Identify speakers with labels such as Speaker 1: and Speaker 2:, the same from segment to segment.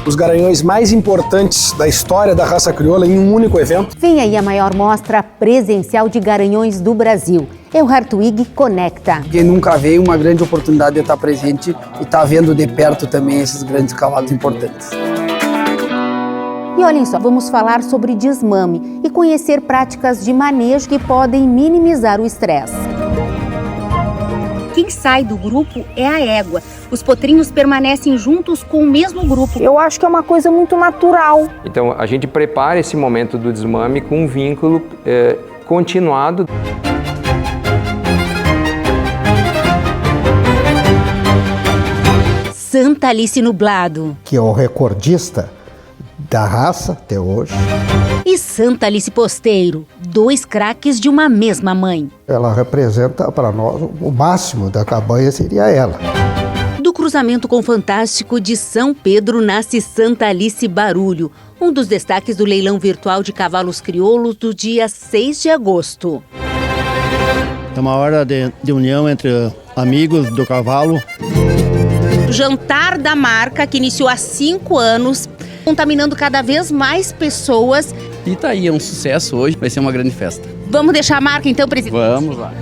Speaker 1: os garanhões mais importantes da história da raça crioula em um único evento.
Speaker 2: Vem aí a maior mostra presencial de garanhões do Brasil. É o Hartwig Conecta.
Speaker 3: Quem nunca veio, uma grande oportunidade de estar presente e estar vendo de perto também esses grandes cavalos importantes.
Speaker 2: E olhem só, vamos falar sobre desmame e conhecer práticas de manejo que podem minimizar o estresse. Quem sai do grupo é a égua. Os potrinhos permanecem juntos com o mesmo grupo.
Speaker 4: Eu acho que é uma coisa muito natural.
Speaker 5: Então a gente prepara esse momento do desmame com um vínculo continuado.
Speaker 2: Santa Alice Nublado,
Speaker 6: que é o recordista da raça até hoje.
Speaker 2: E Santa Alice Posteiro, 2 craques de uma mesma mãe.
Speaker 6: Ela representa para nós o máximo da cabanha, seria ela.
Speaker 2: Do cruzamento com o fantástico de São Pedro nasce Santa Alice Barulho, um dos destaques do leilão virtual de cavalos crioulos do dia 6 de agosto.
Speaker 7: É uma hora de união entre amigos do cavalo.
Speaker 2: Jantar da marca, que iniciou há 5 anos, contaminando cada vez mais pessoas.
Speaker 8: E tá aí, é um sucesso hoje, vai ser uma grande festa.
Speaker 2: Vamos deixar a marca então, presidente?
Speaker 8: Vamos lá.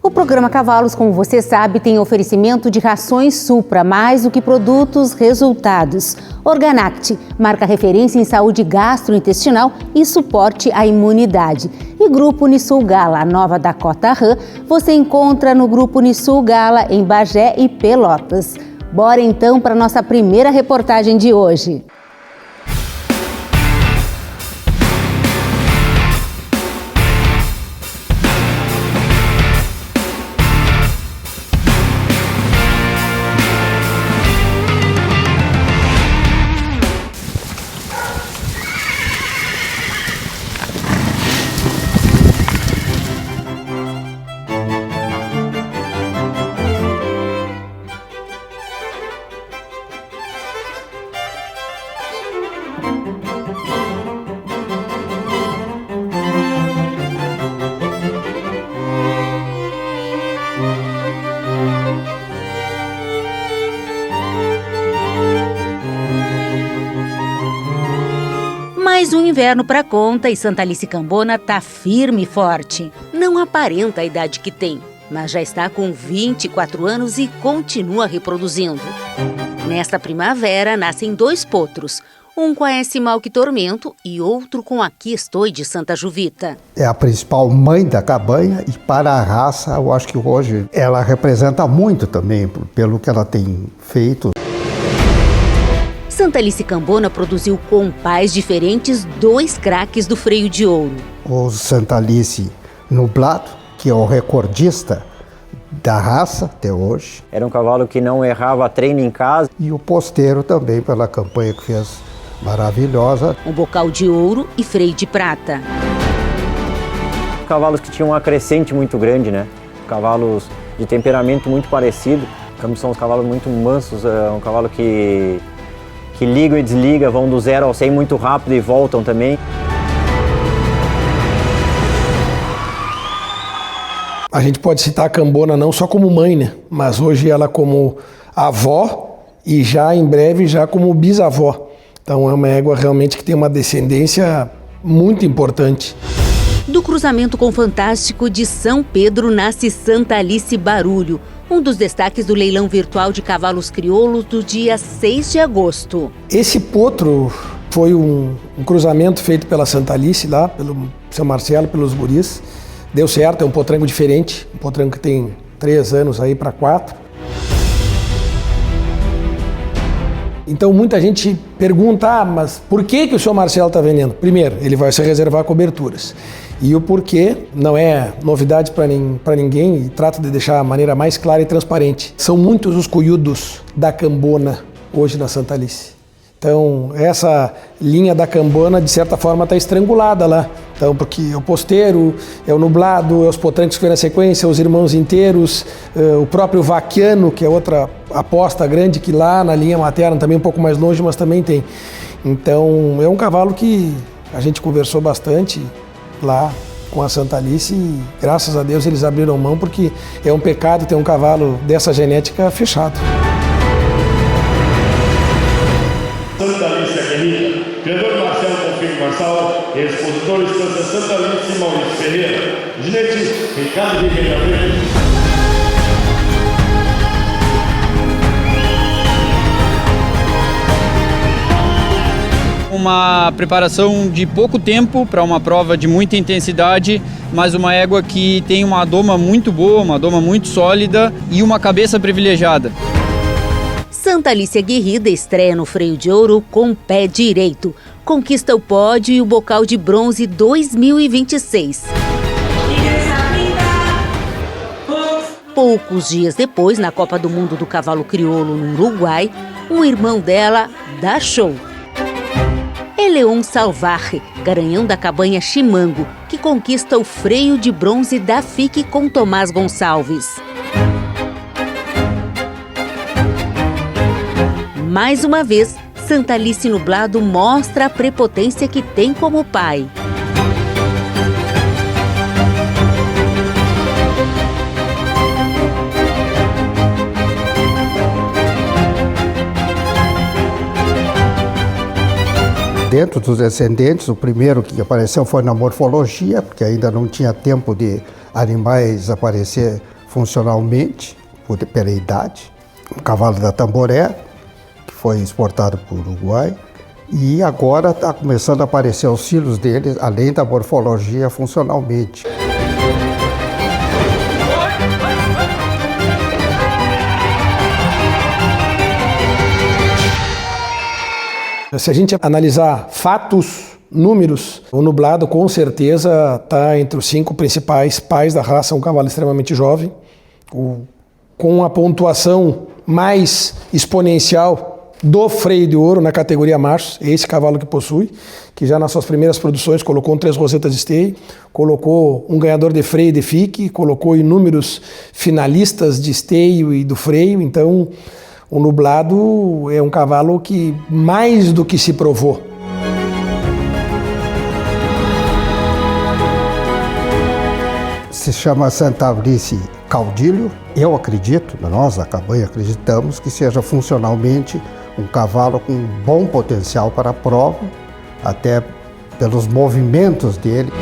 Speaker 2: O programa Cavalos, como você sabe, tem oferecimento de rações Supra, mais do que produtos, resultados. Organact, marca referência em saúde gastrointestinal e suporte à imunidade. E Grupo Unisul Gala, a nova Dakota Ram, você encontra no Grupo Unisul Gala em Bagé e Pelotas. Bora então para a nossa primeira reportagem de hoje. Mais um inverno para conta e Santa Alice Cambona tá firme e forte. Não aparenta a idade que tem, mas já está com 24 anos e continua reproduzindo. Nesta primavera nascem 2 potros, um com a S. Malque Tormento e outro com Aqui Estou de Santa Juvita.
Speaker 6: É a principal mãe da cabanha e para a raça, eu acho que hoje ela representa muito também, pelo que ela tem feito.
Speaker 2: Santa Alice Cambona produziu com pais diferentes 2 craques do freio de ouro.
Speaker 6: O Santa Alice Nublado, que é o recordista da raça até hoje.
Speaker 9: Era um cavalo que não errava treino em casa.
Speaker 6: E o Posteiro também, pela campanha que fez maravilhosa.
Speaker 2: Um bocal de ouro e freio de prata.
Speaker 9: Cavalos que tinham uma crescente muito grande, né? Cavalos de temperamento muito parecido. Ambos são uns cavalos muito mansos, é um cavalo que ligam e desligam, vão do 0 ao 100 muito rápido e voltam também.
Speaker 1: A gente pode citar a Cambona não só como mãe, né? Mas hoje ela como avó e já em breve já como bisavó. Então é uma égua realmente que tem uma descendência muito importante.
Speaker 2: Do cruzamento com o fantástico de São Pedro nasce Santa Alice Barulho, um dos destaques do leilão virtual de cavalos crioulos do dia 6 de agosto.
Speaker 1: Esse potro foi um cruzamento feito pela Santa Alice lá, pelo seu Marcelo, pelos guris. Deu certo, é um potranco diferente, um potranco que tem 3 anos aí para 4. Então muita gente pergunta, mas por que o seu Marcelo está vendendo? Primeiro, ele vai se reservar coberturas. E o porquê não é novidade para ninguém e trata de deixar a maneira mais clara e transparente. São muitos os cuiudos da Cambona hoje na Santa Alice. Então essa linha da Cambona de certa forma está estrangulada lá. Então porque é o Posteiro, é o Nublado, é os potrancos que vem na sequência, os irmãos inteiros, o próprio Vaquiano, que é outra aposta grande que lá na linha materna, também um pouco mais longe, mas também tem. Então é um cavalo que a gente conversou bastante lá com a Santa Alice e, graças a Deus, eles abriram mão porque é um pecado ter um cavalo dessa genética fechado.
Speaker 10: Santa Alice Aguerrida, criador Marcelo Confim Marçal, expositor Estância Santa Alice Maurício Ferreira, ginete Ricardo Ribeira Verde.
Speaker 11: Uma preparação de pouco tempo para uma prova de muita intensidade, mas uma égua que tem uma doma muito boa, uma doma muito sólida e uma cabeça privilegiada.
Speaker 2: Santa Alice Aguerrida estreia no freio de ouro com o pé direito. Conquista o pódio e o bocal de bronze 2026. Poucos dias depois, na Copa do Mundo do Cavalo Crioulo no Uruguai, um irmão dela dá show. É Leon Salvaje, garanhão da cabanha Chimango, que conquista o freio de bronze da FIC com Tomás Gonçalves. Mais uma vez, Santa Alice Nublado mostra a prepotência que tem como pai.
Speaker 6: Dentro dos descendentes, o primeiro que apareceu foi na morfologia, porque ainda não tinha tempo de animais aparecer funcionalmente, pela idade. O cavalo da Tamboré, que foi exportado para o Uruguai, e agora está começando a aparecer os filhos dele, além da morfologia, funcionalmente.
Speaker 1: Se a gente analisar fatos, números, o Nublado com certeza está entre os 5 principais pais da raça, um cavalo extremamente jovem, com a pontuação mais exponencial do freio de ouro na categoria machos, esse cavalo que possui, que já nas suas primeiras produções colocou 3 rosetas de esteio, colocou um ganhador de freio de FIC, colocou inúmeros finalistas de esteio e do freio, então o Nublado é um cavalo que mais do que se provou.
Speaker 6: Se chama Santa Alice Caudilho. Eu acredito, nós da cabanha acreditamos que seja funcionalmente um cavalo com bom potencial para a prova, até pelos movimentos dele.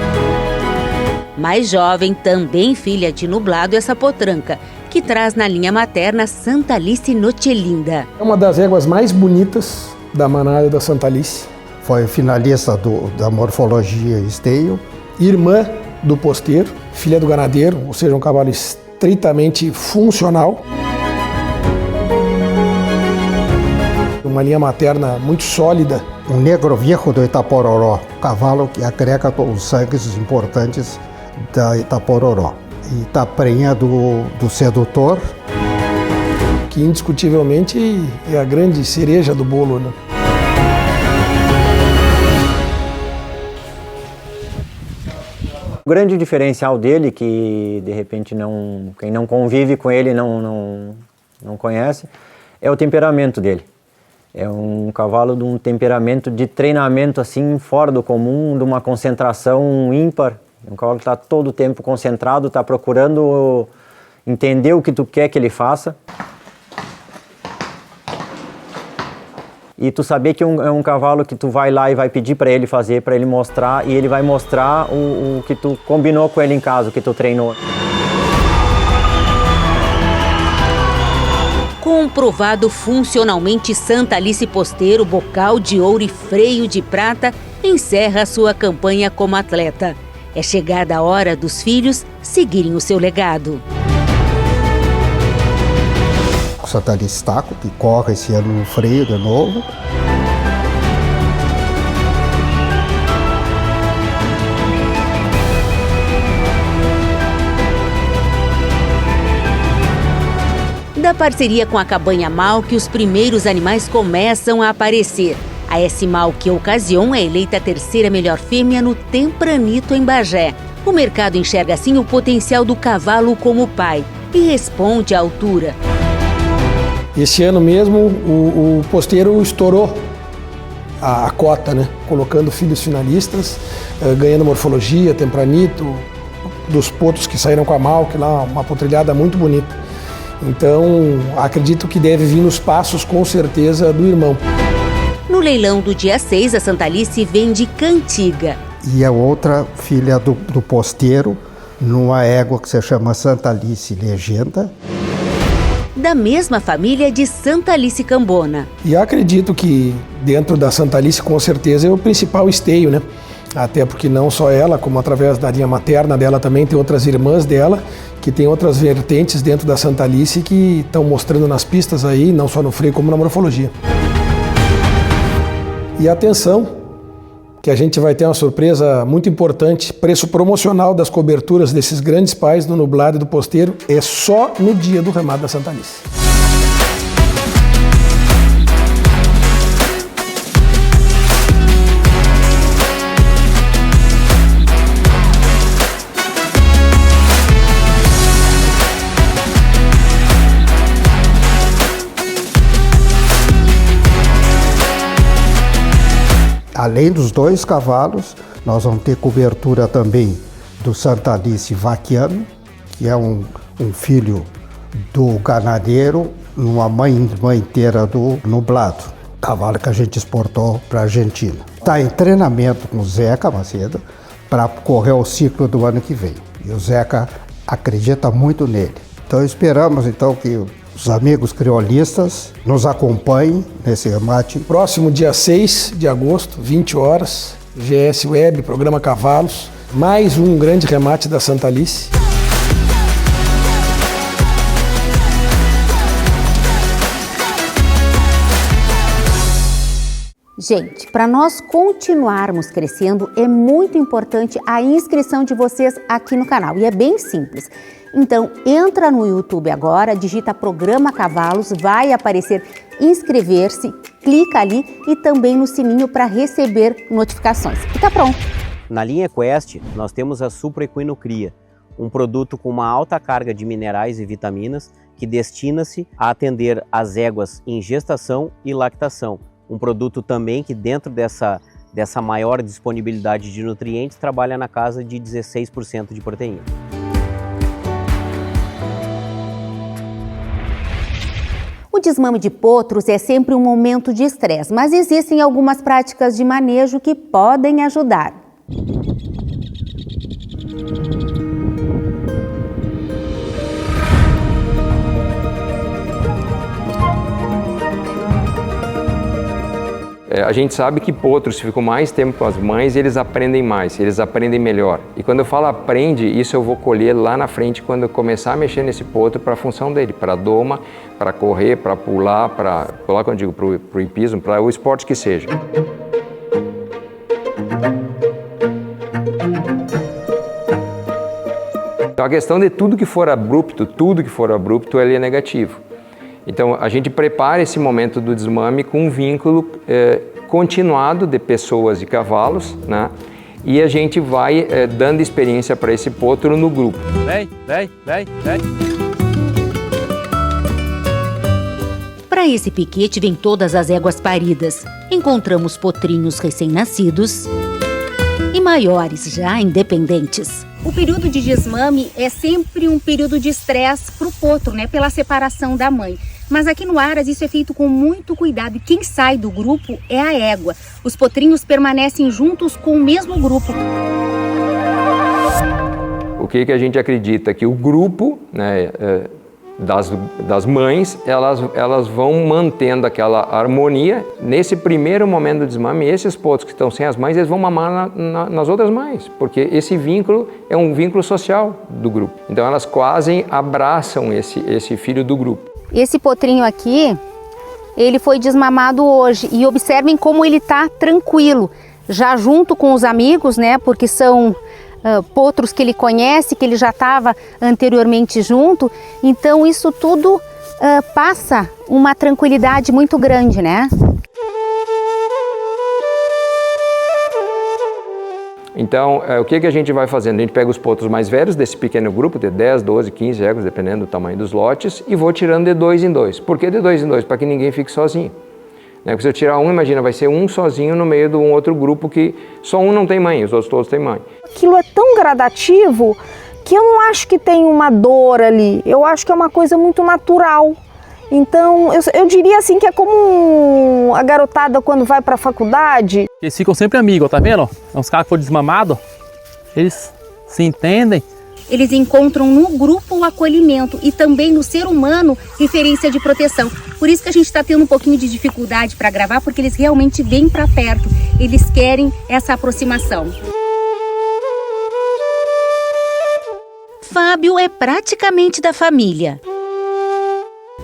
Speaker 2: Mais jovem, também filha de Nublado, essa potranca, que traz na linha materna Santa Alice Nochelinda.
Speaker 1: É uma das éguas mais bonitas da manada da Santa Alice.
Speaker 6: Foi finalista da morfologia esteio.
Speaker 1: Irmã do posteiro, filha do ganadeiro, ou seja, um cavalo estritamente funcional. Uma linha materna muito sólida.
Speaker 6: Um negro viejo do Itapororó, cavalo que agrega os sangues importantes da Itapororó. E tá prenha do sedutor.
Speaker 1: Que indiscutivelmente é a grande cereja do bolo, né?
Speaker 9: O grande diferencial dele, que de repente quem não convive com ele não conhece, é o temperamento dele. É um cavalo de um temperamento de treinamento assim fora do comum, de uma concentração ímpar. Um cavalo que está todo o tempo concentrado, está procurando entender o que tu quer que ele faça. E tu saber que é um cavalo que tu vai lá e vai pedir para ele fazer, para ele mostrar, e ele vai mostrar o que tu combinou com ele em casa, o que tu treinou.
Speaker 2: Comprovado funcionalmente, Santa Alice Posteiro, bocal de ouro e freio de prata, encerra sua campanha como atleta. É chegada a hora dos filhos seguirem o seu legado.
Speaker 6: O Santa Alice Taco, que corre esse ano no freio de novo.
Speaker 2: Da parceria com a Cabanha Mal que os primeiros animais começam a aparecer. A S. Malk Ocasión é eleita a 3ª melhor fêmea no Tempranito em Bagé. O mercado enxerga assim o potencial do cavalo como pai e responde à altura.
Speaker 1: Esse ano mesmo o posteiro estourou a cota, né? Colocando filhos finalistas, ganhando morfologia, tempranito, dos potros que saíram com a Malc lá, uma potrilhada muito bonita. Então, acredito que deve vir nos passos, com certeza, do irmão.
Speaker 2: No leilão do dia 6, a Santa Alice vende Cantiga.
Speaker 6: E a outra filha do posteiro, numa égua que se chama Santa Alice Legenda.
Speaker 2: Da mesma família de Santa Alice Cambona.
Speaker 1: E acredito que dentro da Santa Alice, com certeza, é o principal esteio, né? Até porque não só ela, como através da linha materna dela também tem outras irmãs dela, que tem outras vertentes dentro da Santa Alice que estão mostrando nas pistas aí, não só no freio como na morfologia. E atenção, que a gente vai ter uma surpresa muito importante, preço promocional das coberturas desses grandes pais do nublado e do posteiro é só no dia do remado da Santa Alice.
Speaker 6: Além dos 2 cavalos, nós vamos ter cobertura também do Santa Alice Vaquiano, que é um filho do ganadeiro, uma mãe inteira do nublado, cavalo que a gente exportou para a Argentina. Está em treinamento com o Zeca Macedo para correr o ciclo do ano que vem. E o Zeca acredita muito nele. Então esperamos que os amigos criolistas nos acompanhem nesse remate.
Speaker 1: Próximo dia 6 de agosto, 20 horas, GS Web, programa Cavalos, mais um grande remate da Santa Alice.
Speaker 2: Gente, para nós continuarmos crescendo, é muito importante a inscrição de vocês aqui no canal. E é bem simples. Então, entra no YouTube agora, digita Programa Cavalos, vai aparecer inscrever-se, clica ali e também no sininho para receber notificações. E tá pronto.
Speaker 9: Na linha Quest, nós temos a Supra Equinocria, um produto com uma alta carga de minerais e vitaminas que destina-se a atender as éguas em gestação e lactação. Um produto também que dentro dessa maior disponibilidade de nutrientes trabalha na casa de 16% de proteína.
Speaker 2: O desmame de potros é sempre um momento de estresse, mas existem algumas práticas de manejo que podem ajudar.
Speaker 5: A gente sabe que potros ficam mais tempo com as mães, eles aprendem mais, eles aprendem melhor. E quando eu falo aprende, isso eu vou colher lá na frente quando eu começar a mexer nesse potro para a função dele, para a doma, para correr, para pular, quando eu digo para o hipismo, para o esporte que seja. Então a questão de tudo que for abrupto, ele é negativo. Então, a gente prepara esse momento do desmame com um vínculo continuado de pessoas e cavalos, né? E a gente vai dando experiência para esse potro no grupo.
Speaker 8: Vem.
Speaker 2: Para esse piquete vem todas as éguas paridas. Encontramos potrinhos recém-nascidos e maiores, já independentes.
Speaker 4: O período de desmame é sempre um período de estresse para o potro, né? Pela separação da mãe. Mas aqui no Aras isso é feito com muito cuidado e quem sai do grupo é a égua. Os potrinhos permanecem juntos com o mesmo grupo.
Speaker 5: O que a gente acredita? Que o grupo, né, das mães, elas vão mantendo aquela harmonia. Nesse primeiro momento do desmame, esses potros que estão sem as mães, eles vão mamar nas outras mães, porque esse vínculo é um vínculo social do grupo. Então elas quase abraçam esse filho do grupo.
Speaker 2: Esse potrinho aqui, ele foi desmamado hoje e observem como ele está tranquilo, já junto com os amigos, né? Porque são potros que ele conhece, que ele já estava anteriormente junto. Então isso tudo passa uma tranquilidade muito grande, né?
Speaker 5: Então, o que a gente vai fazendo? A gente pega os potros mais velhos desse pequeno grupo, de 10, 12, 15 éguas, dependendo do tamanho dos lotes, e vou tirando de 2 em 2. Por que de 2 em 2? Para que ninguém fique sozinho. Porque se eu tirar um, imagina, vai ser um sozinho no meio de um outro grupo que só um não tem mãe, os outros todos têm mãe.
Speaker 12: Aquilo é tão gradativo que eu não acho que tem uma dor ali, eu acho que é uma coisa muito natural. Então, eu diria assim que é como a garotada quando vai para a faculdade.
Speaker 13: Eles ficam sempre amigos, tá vendo? É uns caras que foram desmamados, eles se entendem.
Speaker 4: Eles encontram no grupo o acolhimento e também no ser humano referência de proteção. Por isso que a gente está tendo um pouquinho de dificuldade para gravar, porque eles realmente vêm para perto, eles querem essa aproximação.
Speaker 2: Fábio é praticamente da família.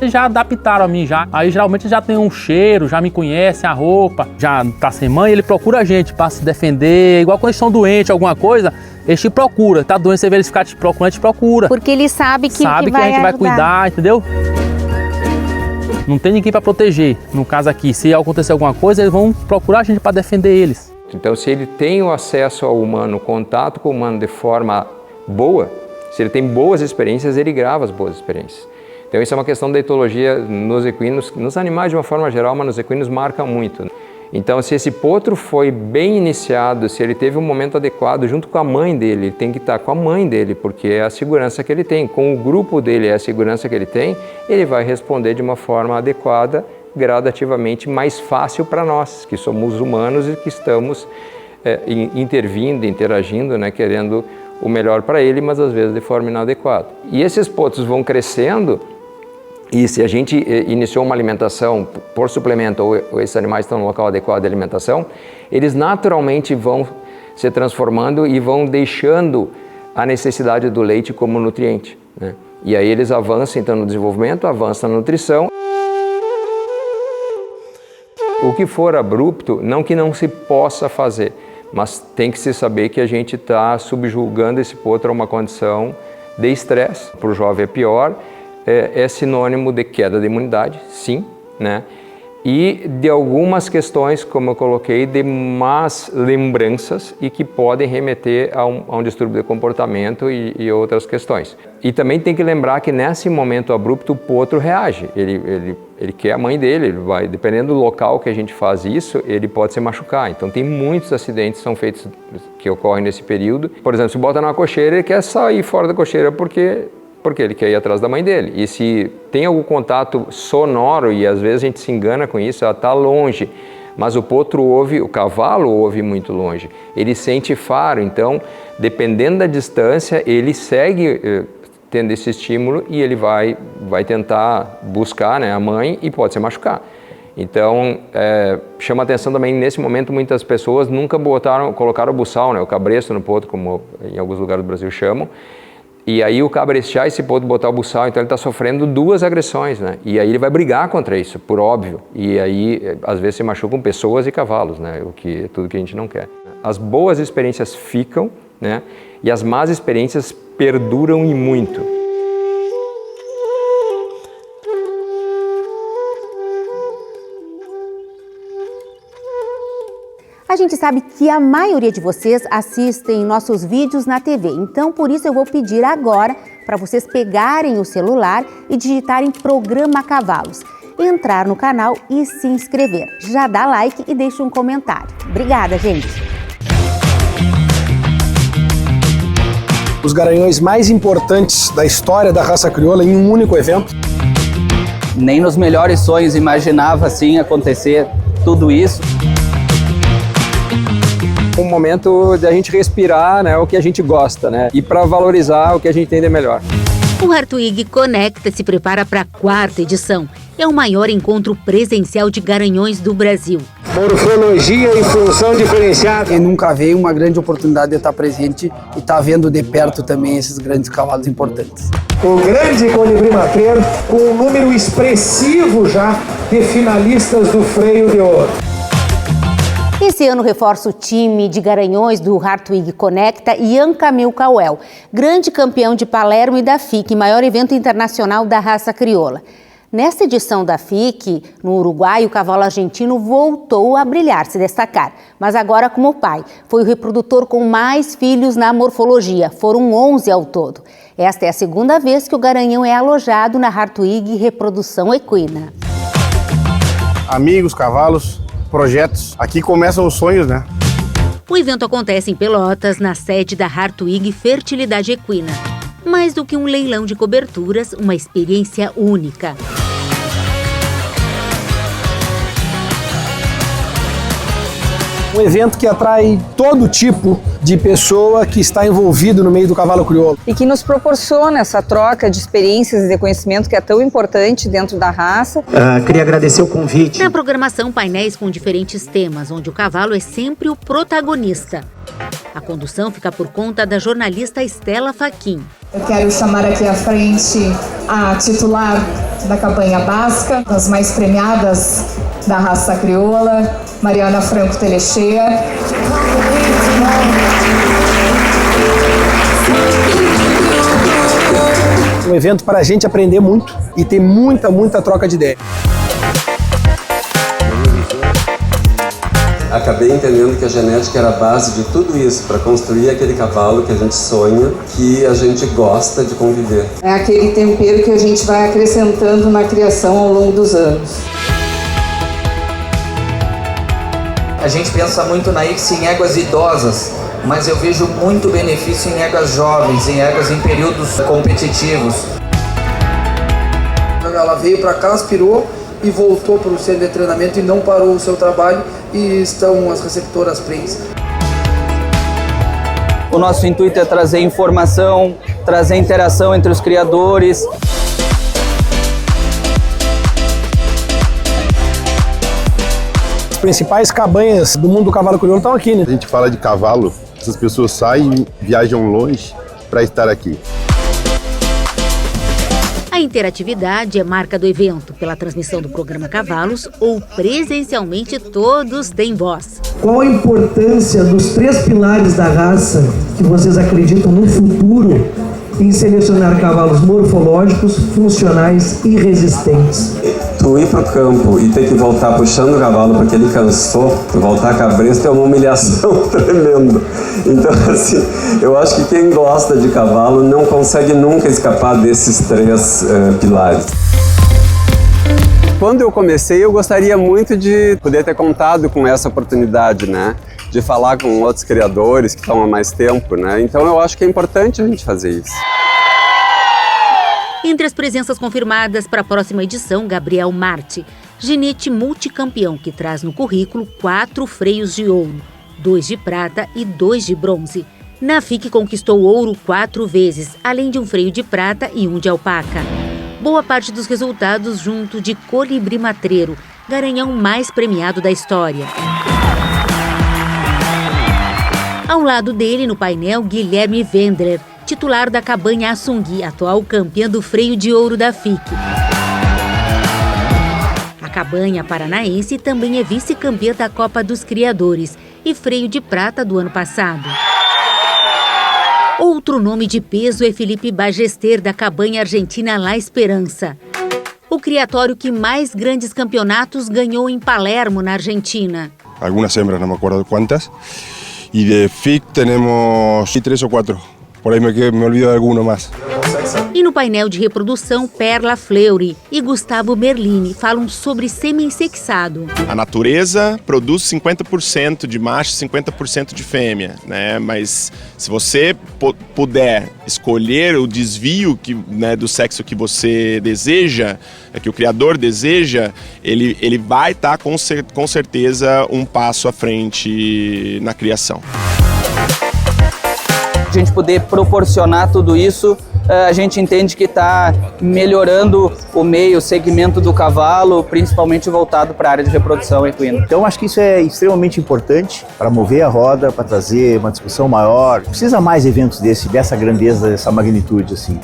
Speaker 13: Eles já adaptaram a mim já. Aí geralmente já tem um cheiro, já me conhecem, a roupa, já tá sem mãe, ele procura a gente para se defender. Igual quando eles estão doentes, alguma coisa, eles te procuram. Tá doente, você vê eles ficar te procurando, eles te procura.
Speaker 2: Porque ele sabe que
Speaker 13: a gente vai cuidar, entendeu? Não tem ninguém para proteger. No caso aqui, se acontecer alguma coisa, eles vão procurar a gente para defender eles.
Speaker 5: Então, se ele tem o acesso ao humano, contato com o humano de forma boa, se ele tem boas experiências, ele grava as boas experiências. Então isso é uma questão da etologia nos equinos, nos animais de uma forma geral, mas nos equinos marca muito. Então se esse potro foi bem iniciado, se ele teve um momento adequado junto com a mãe dele, ele tem que estar com a mãe dele, porque é a segurança que ele tem, com o grupo dele é a segurança que ele tem, ele vai responder de uma forma adequada, gradativamente mais fácil para nós, que somos humanos e que estamos intervindo, interagindo, querendo o melhor para ele, mas às vezes de forma inadequada. E esses potros vão crescendo. E se a gente iniciou uma alimentação por suplemento ou esses animais estão no local adequado de alimentação, eles naturalmente vão se transformando e vão deixando a necessidade do leite como nutriente. E aí eles avançam então no desenvolvimento, avançam na nutrição. O que for abrupto, não que não se possa fazer, mas tem que se saber que a gente está subjugando esse potro a uma condição de estresse. Para o jovem é pior. É sinônimo de queda de imunidade, sim, e de algumas questões, como eu coloquei, de más lembranças e que podem remeter a um distúrbio de comportamento e outras questões. E também tem que lembrar que nesse momento abrupto o potro reage, ele quer a mãe dele, ele vai, dependendo do local que a gente faz isso, ele pode se machucar. Então tem muitos acidentes que são feitos, que ocorrem nesse período. Por exemplo, se bota numa cocheira, ele quer sair fora da cocheira porque ele quer ir atrás da mãe dele. E se tem algum contato sonoro, e às vezes a gente se engana com isso, ela está longe, mas o potro ouve, o cavalo ouve muito longe, ele sente faro, então dependendo da distância, ele segue tendo esse estímulo e ele vai tentar buscar a mãe e pode se machucar. Então, chama atenção também, nesse momento muitas pessoas nunca colocaram o buçal, o cabresto no potro, como em alguns lugares do Brasil chamam. E aí o cabrestear esse potro, botar o buçal, então ele está sofrendo duas agressões, E aí ele vai brigar contra isso, por óbvio. E aí, às vezes, se machucam pessoas e cavalos, O que é tudo que a gente não quer. As boas experiências ficam, E as más experiências perduram e muito.
Speaker 2: A gente sabe que a maioria de vocês assistem nossos vídeos na TV, então por isso eu vou pedir agora para vocês pegarem o celular e digitarem Programa Cavalos, entrar no canal e se inscrever. Já dá like e deixa um comentário. Obrigada, gente!
Speaker 1: Os garanhões mais importantes da história da raça crioula em um único evento.
Speaker 8: Nem nos melhores sonhos imaginava assim acontecer tudo isso.
Speaker 5: Um momento de a gente respirar o que a gente gosta, e para valorizar o que a gente tem de melhor.
Speaker 2: O Hartwig Conecta se prepara para a 4ª edição. É o maior encontro presencial de garanhões do Brasil.
Speaker 3: Morfologia e função diferenciada. Quem nunca veio, uma grande oportunidade de estar presente e estar vendo de perto também esses grandes cavalos importantes.
Speaker 14: O grande colibri mater, com um número expressivo já de finalistas do freio de ouro.
Speaker 2: Esse ano reforça o time de garanhões do Hartwig Conecta Ian Camil Cauel, grande campeão de Palermo e da FIC, maior evento internacional da raça crioula. Nesta edição da FIC, no Uruguai, o cavalo argentino voltou a brilhar, se destacar, mas agora como pai. Foi o reprodutor com mais filhos na morfologia, foram 11 ao todo. Esta é a segunda vez que o garanhão é alojado na Hartwig Reprodução Equina.
Speaker 15: amigos, cavalos, projetos. Aqui começam os sonhos, né?
Speaker 2: O evento acontece em Pelotas, na sede da Hartwig Fertilidade Equina. Mais do que um leilão de coberturas, uma experiência única.
Speaker 1: Um evento que atrai todo tipo de pessoa que está envolvido no meio do cavalo crioulo.
Speaker 16: E que nos proporciona essa troca de experiências e de conhecimento que é tão importante dentro da raça.
Speaker 14: Queria agradecer o convite.
Speaker 2: Na programação, painéis com diferentes temas, onde o cavalo é sempre o protagonista. A condução fica por conta da jornalista Estela Fachin.
Speaker 17: Eu quero chamar aqui à frente a titular da campanha basca, das mais premiadas da raça crioula, Mariana Franco Telechea.
Speaker 1: Um evento para a gente aprender muito e ter muita troca de ideia.
Speaker 18: Acabei entendendo que a genética era a base de tudo isso, para construir aquele cavalo que a gente sonha, que a gente gosta de conviver.
Speaker 17: É aquele tempero que a gente vai acrescentando na criação ao longo dos anos.
Speaker 19: A gente pensa muito na ICSI em éguas idosas, mas eu vejo muito benefício em éguas jovens, em éguas em períodos competitivos.
Speaker 3: Ela veio para cá, aspirou e voltou para o centro de treinamento e não parou o seu trabalho, e estão as receptoras prensas.
Speaker 8: O nosso intuito é trazer informação, trazer interação entre os criadores.
Speaker 1: As principais cabanhas do mundo do cavalo crioulo estão aqui, né?
Speaker 15: A gente fala de cavalo, essas pessoas saem, viajam longe para estar aqui.
Speaker 2: A interatividade é marca do evento. Pela transmissão do programa Cavalos ou presencialmente, todos têm voz.
Speaker 14: Qual a importância dos 3 pilares da raça que vocês acreditam no futuro em selecionar cavalos morfológicos, funcionais e resistentes?
Speaker 18: Tu ir pro campo e ter que voltar puxando o cavalo porque ele cansou, voltar cabresto é uma humilhação tremenda. Então, assim, eu acho que quem gosta de cavalo não consegue nunca escapar desses 3 pilares. Quando eu comecei, eu gostaria muito de poder ter contado com essa oportunidade, né? De falar com outros criadores que estão há mais tempo, né? Então eu acho que é importante a gente fazer isso.
Speaker 2: Entre as presenças confirmadas para a próxima edição, Gabriel Marte, ginete multicampeão que traz no currículo 4 freios de ouro, 2 de prata e 2 de bronze. Na FIC conquistou ouro 4 vezes, além de um freio de prata e um de alpaca. Boa parte dos resultados junto de Colibri Matreiro, garanhão mais premiado da história. Ao lado dele, no painel, Guilherme Wendler, titular da cabanha Assungui, atual campeã do freio de ouro da FIC. A cabanha paranaense também é vice-campeã da Copa dos Criadores e freio de prata do ano passado. Outro nome de peso é Felipe Ballester, da cabanha argentina La Esperança. O criatório que mais grandes campeonatos ganhou em Palermo, na Argentina.
Speaker 15: Algumas hembras, não me acordo quantas. E de FIC temos 3 ou 4. Por aí me olvido de alguno mais.
Speaker 2: E no painel de reprodução, Perla Fleury e Gustavo Merlini falam sobre semi-sexado.
Speaker 20: A natureza produz 50% de macho e 50% de fêmea, né? Mas se você puder escolher o desvio do sexo que você deseja, que o criador deseja, ele vai estar com certeza um passo à frente na criação.
Speaker 8: A gente poder proporcionar tudo isso, a gente entende que está melhorando o meio, o segmento do cavalo, principalmente voltado para a área de reprodução equina.
Speaker 21: Então acho que isso é extremamente importante para mover a roda, para trazer uma discussão maior. Precisa mais eventos dessa grandeza, dessa magnitude assim.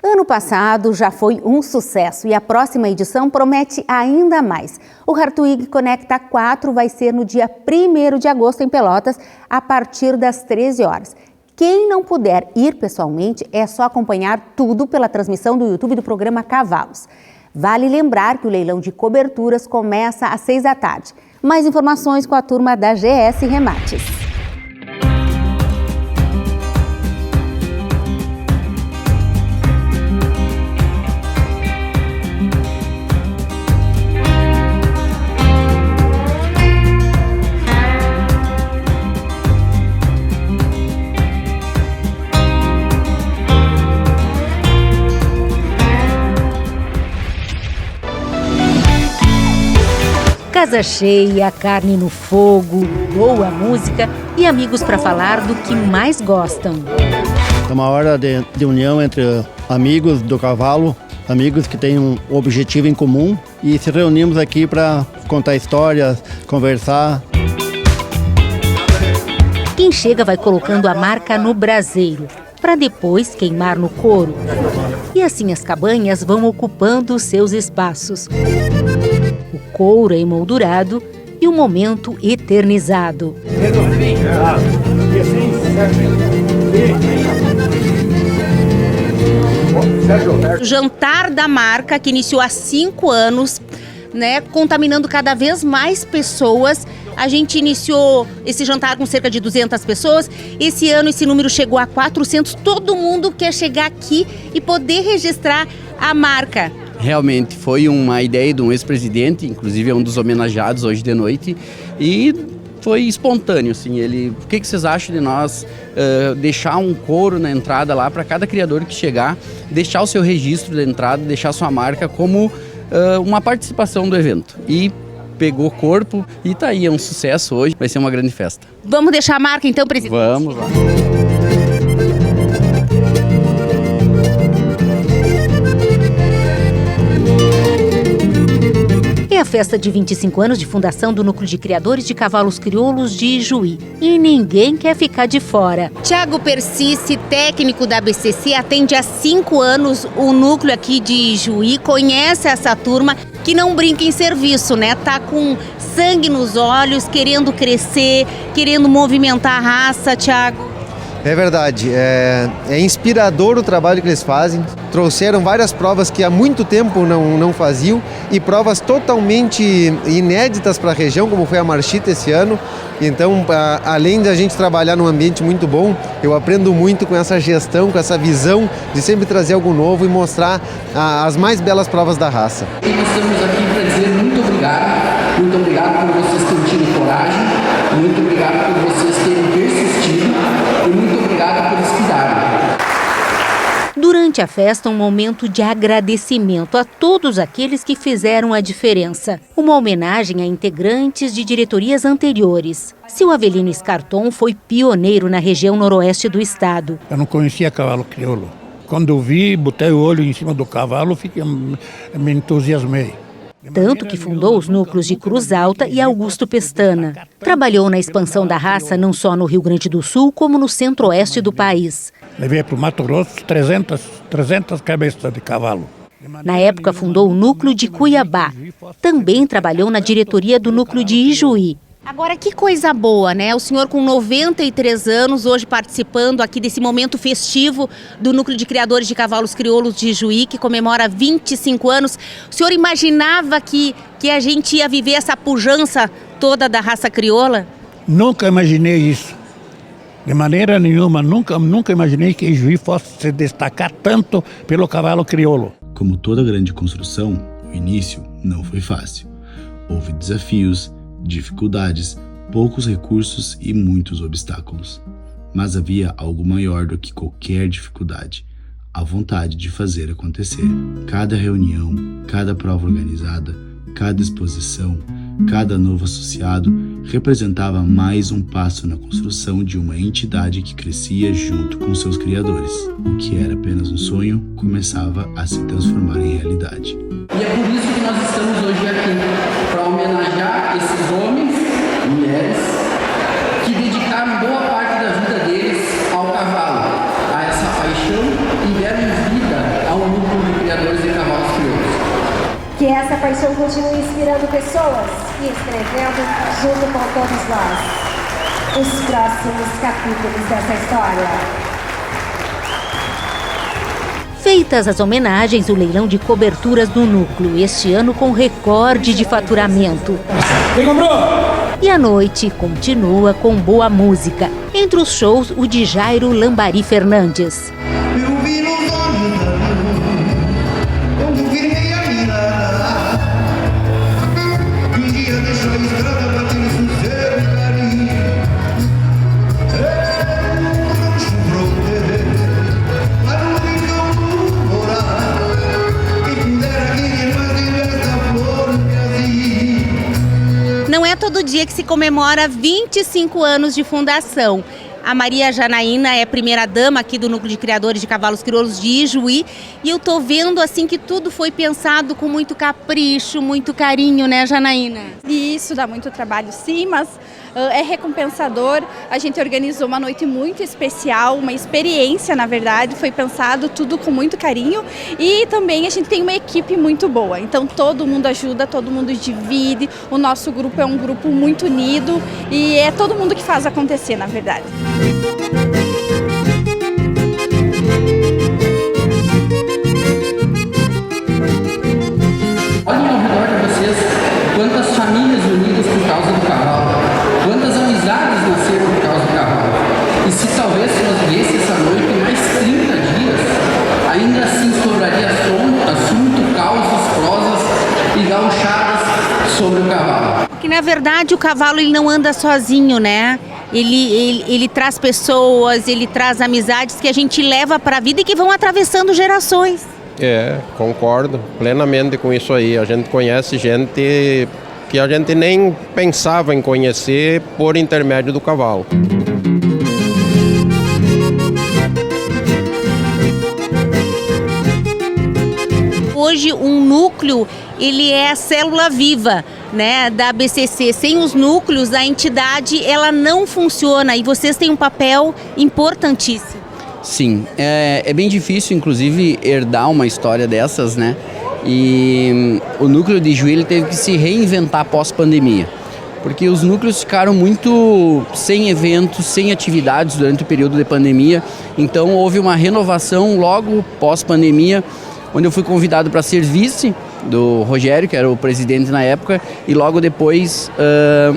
Speaker 2: Ano passado já foi um sucesso e a próxima edição promete ainda mais. O Hartwig Conecta 4 vai ser no dia 1º de agosto em Pelotas, a partir das 13 horas. Quem não puder ir pessoalmente, é só acompanhar tudo pela transmissão do YouTube do programa Cavalos. Vale lembrar que o leilão de coberturas começa às 6 da tarde. Mais informações com a turma da GS Remates. Casa cheia, carne no fogo, boa música e amigos para falar do que mais gostam.
Speaker 7: É uma hora de união entre amigos do cavalo, amigos que têm um objetivo em comum e se reunimos aqui para contar histórias, conversar.
Speaker 2: Quem chega vai colocando a marca no braseiro, para depois queimar no couro. E assim as cabanhas vão ocupando seus espaços. O couro é emoldurado e o momento eternizado. O jantar da marca, que iniciou há 5 anos, né, contaminando cada vez mais pessoas. A gente iniciou esse jantar com cerca de 200 pessoas. Esse ano esse número chegou a 400. Todo mundo quer chegar aqui e poder registrar a marca.
Speaker 22: Realmente foi uma ideia de um ex-presidente, inclusive é um dos homenageados hoje de noite, e foi espontâneo, assim. O que vocês acham de nós deixar um couro na entrada lá para cada criador que chegar, deixar o seu registro de entrada, deixar sua marca como uma participação do evento. E pegou corpo e tá aí, é um sucesso hoje, vai ser uma grande festa.
Speaker 2: Vamos deixar a marca então, presidente?
Speaker 22: Vamos lá.
Speaker 2: É a festa de 25 anos de fundação do Núcleo de Criadores de Cavalos Crioulos de Ijuí. E ninguém quer ficar de fora. Thiago Persice, técnico da BCC, atende há 5 anos o núcleo aqui de Ijuí, conhece essa turma que não brinca em serviço, né? Tá com sangue nos olhos, querendo crescer, querendo movimentar a raça, Thiago.
Speaker 23: É verdade, é inspirador o trabalho que eles fazem. Trouxeram várias provas que há muito tempo não faziam e provas totalmente inéditas para a região, como foi a Marchita esse ano. Então, além de a gente trabalhar num ambiente muito bom, eu aprendo muito com essa gestão, com essa visão de sempre trazer algo novo e mostrar as mais belas provas da raça.
Speaker 19: E nós estamos aqui para dizer muito obrigado por vocês terem tido coragem, muito obrigado por vocês terem persistido e muito obrigado por cuidarem.
Speaker 2: Durante a festa, um momento de agradecimento a todos aqueles que fizeram a diferença. Uma homenagem a integrantes de diretorias anteriores. Seu Avelino Escarton foi pioneiro na região noroeste do estado.
Speaker 24: Eu não conhecia cavalo crioulo. Quando eu vi, botei o olho em cima do cavalo, me entusiasmei.
Speaker 2: Tanto que fundou os núcleos de Cruz Alta e Augusto Pestana. Trabalhou na expansão da raça não só no Rio Grande do Sul, como no centro-oeste do país.
Speaker 24: Levei para o Mato Grosso 300 cabeças de cavalo.
Speaker 2: Na época fundou o núcleo de Cuiabá. Também trabalhou na diretoria do núcleo de Ijuí. Agora, que coisa boa, né? O senhor com 93 anos, hoje participando aqui desse momento festivo do Núcleo de Criadores de Cavalos Crioulos de Ijuí, que comemora 25 anos. O senhor imaginava que a gente ia viver essa pujança toda da raça crioula?
Speaker 24: Nunca imaginei isso. De maneira nenhuma, nunca imaginei que Ijuí fosse se destacar tanto pelo cavalo crioulo.
Speaker 25: Como toda grande construção, o início não foi fácil. Houve desafios, dificuldades, poucos recursos e muitos obstáculos. Mas havia algo maior do que qualquer dificuldade: a vontade de fazer acontecer. Cada reunião, cada prova organizada, cada exposição, cada novo associado representava mais um passo na construção de uma entidade que crescia junto com seus criadores. O que era apenas um sonho começava a se transformar em realidade.
Speaker 19: E é por isso que nós estamos hoje aqui, para homenagear esses homens e mulheres que dedicaram boa parte da vida deles ao cavalo, a essa paixão e deram vida ao núcleo de criadores de cavalos crioulos.
Speaker 26: Que essa paixão continue inspirando pessoas e escrevendo junto com todos nós os próximos capítulos dessa história.
Speaker 2: Feitas as homenagens, o leilão de coberturas do núcleo, este ano com recorde de faturamento.
Speaker 1: Quem comprou?
Speaker 2: E a noite continua com boa música. Entre os shows, o de Jairo Lambari Fernandes.
Speaker 27: Eu vi nos olhos da lua, como firmei a mirada, que um dia deixou a estrada batendo no seu carinho.
Speaker 2: Não é todo dia que se comemora 25 anos de fundação. A Maria Janaína é primeira-dama aqui do Núcleo de Criadores de Cavalos Crioulos de Ijuí. E eu tô vendo assim que tudo foi pensado com muito capricho, muito carinho, né, Janaína?
Speaker 4: Isso dá muito trabalho, sim, mas é recompensador. A gente organizou uma noite muito especial, uma experiência, na verdade. Foi pensado tudo com muito carinho. E também a gente tem uma equipe muito boa. Então todo mundo ajuda, todo mundo divide. O nosso grupo é um grupo muito unido e é todo mundo que faz acontecer, na verdade.
Speaker 19: Olhem ao redor de vocês quantas famílias unidas por causa do cavalo, quantas amizades nasceram por causa do cavalo. E se talvez nós viesse essa noite mais 30 dias, ainda assim sobraria assunto, causos, prosas e gauchadas sobre o cavalo.
Speaker 2: Porque na verdade o cavalo ele não anda sozinho, né? Ele traz pessoas, ele traz amizades que a gente leva para a vida e que vão atravessando gerações.
Speaker 6: Concordo plenamente com isso aí. A gente conhece gente que a gente nem pensava em conhecer por intermédio do cavalo.
Speaker 2: Hoje um núcleo, ele é a célula viva, né, da ABCC. Sem os núcleos, a entidade ela não funciona e vocês têm um papel importantíssimo.
Speaker 22: Sim, é bem difícil, inclusive, herdar uma história dessas, né? E o núcleo de Ijuí teve que se reinventar pós-pandemia, porque os núcleos ficaram muito sem eventos, sem atividades durante o período de pandemia. Então houve uma renovação logo pós-pandemia, onde eu fui convidado para ser vice do Rogério, que era o presidente na época, e logo depois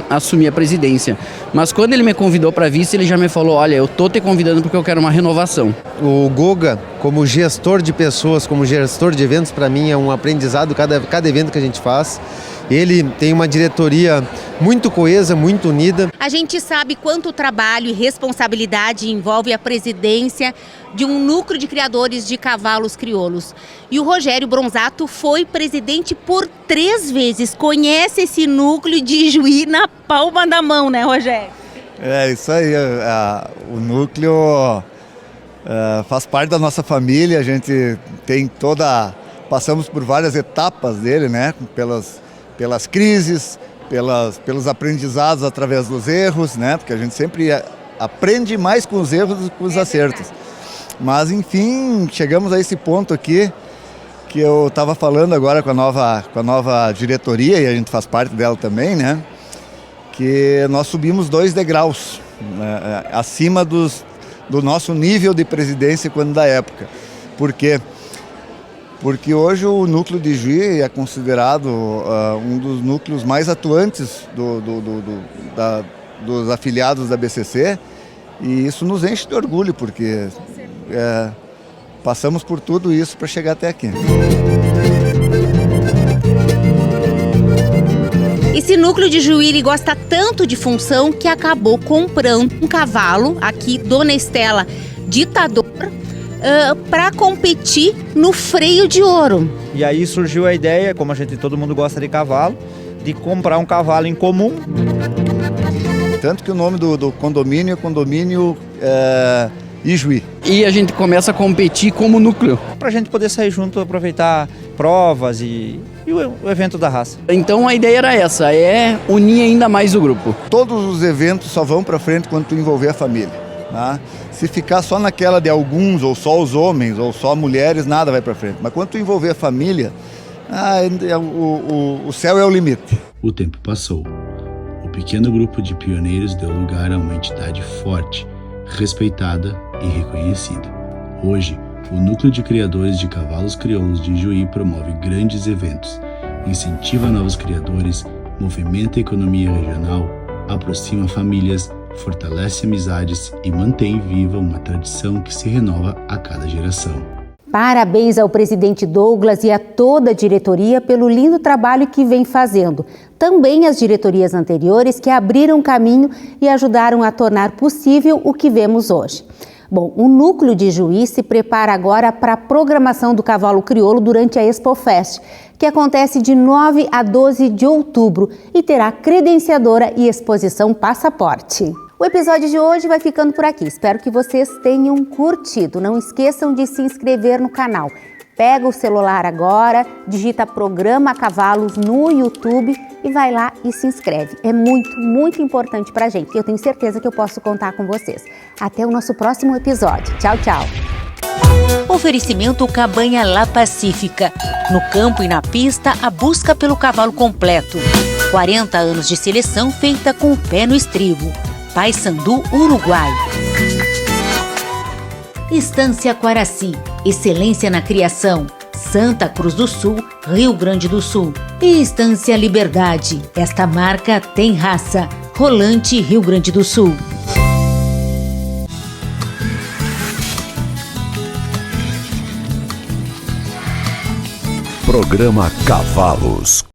Speaker 22: assumi a presidência. Mas quando ele me convidou para vice, ele já me falou, olha, eu tô te convidando porque eu quero uma renovação.
Speaker 23: O Guga, como gestor de pessoas, como gestor de eventos, para mim é um aprendizado cada evento que a gente faz. Ele tem uma diretoria muito coesa, muito unida.
Speaker 2: A gente sabe quanto trabalho e responsabilidade envolve a presidência de um núcleo de criadores de cavalos crioulos. E o Rogério Bronzato foi presidente por 3 vezes. Conhece esse núcleo de Ijuí na palma da mão, né, Rogério?
Speaker 9: É isso aí. O núcleo faz parte da nossa família. A gente tem passamos por várias etapas dele, né? Pelas crises, pelos aprendizados através dos erros, né? Porque a gente sempre aprende mais com os erros do que com os acertos. Mas, enfim, chegamos a esse ponto aqui que eu estava falando agora com a nova diretoria, e a gente faz parte dela também, né? Que nós subimos 2 degraus acima do nosso nível de presidência quando da época. Por quê? Porque hoje o núcleo de Ijuí é considerado um dos núcleos mais atuantes dos afiliados da ABCC, e isso nos enche de orgulho, porque passamos por tudo isso para chegar até aqui.
Speaker 2: Esse núcleo de Ijuí gosta tanto de função que acabou comprando um cavalo, aqui, Dona Estela Ditador, para competir no freio de ouro.
Speaker 10: E aí surgiu a ideia, como todo mundo gosta de cavalo, de comprar um cavalo em comum.
Speaker 9: Tanto que o nome do condomínio é condomínio Ijuí.
Speaker 22: E a gente começa a competir como núcleo.
Speaker 10: Para a gente poder sair junto, aproveitar provas e o evento da raça.
Speaker 22: Então a ideia era essa, unir ainda mais o grupo.
Speaker 9: Todos os eventos só vão para frente quando tu envolver a família. Tá? Se ficar só naquela de alguns, ou só os homens, ou só mulheres, nada vai para frente. Mas quando tu envolver a família, o céu é o limite.
Speaker 25: O tempo passou. O pequeno grupo de pioneiros deu lugar a uma entidade forte, respeitada e reconhecida. Hoje, o Núcleo de Criadores de Cavalos Crioulos de Ijuí promove grandes eventos, incentiva novos criadores, movimenta a economia regional, aproxima famílias, fortalece amizades e mantém viva uma tradição que se renova a cada geração.
Speaker 2: Parabéns ao presidente Douglas e a toda a diretoria pelo lindo trabalho que vem fazendo. Também as diretorias anteriores que abriram caminho e ajudaram a tornar possível o que vemos hoje. Bom, o Núcleo de Juí se prepara agora para a programação do cavalo crioulo durante a ExpoFest, que acontece de 9 a 12 de outubro e terá credenciadora e exposição passaporte. O episódio de hoje vai ficando por aqui. Espero que vocês tenham curtido. Não esqueçam de se inscrever no canal. Pega o celular agora, digita Programa Cavalos no YouTube e vai lá e se inscreve. É muito, muito importante pra gente. Eu tenho certeza que eu posso contar com vocês. Até o nosso próximo episódio. Tchau, tchau.
Speaker 3: Oferecimento Cabanha La Pacífica. No campo e na pista, a busca pelo cavalo completo. 40 anos de seleção feita com o pé no estribo. Paysandu, Uruguai. Estância Quaraci. Excelência na criação. Santa Cruz do Sul, Rio Grande do Sul. E Estância Liberdade. Esta marca tem raça. Rolante, Rio Grande do Sul.
Speaker 5: Programa Cavalos.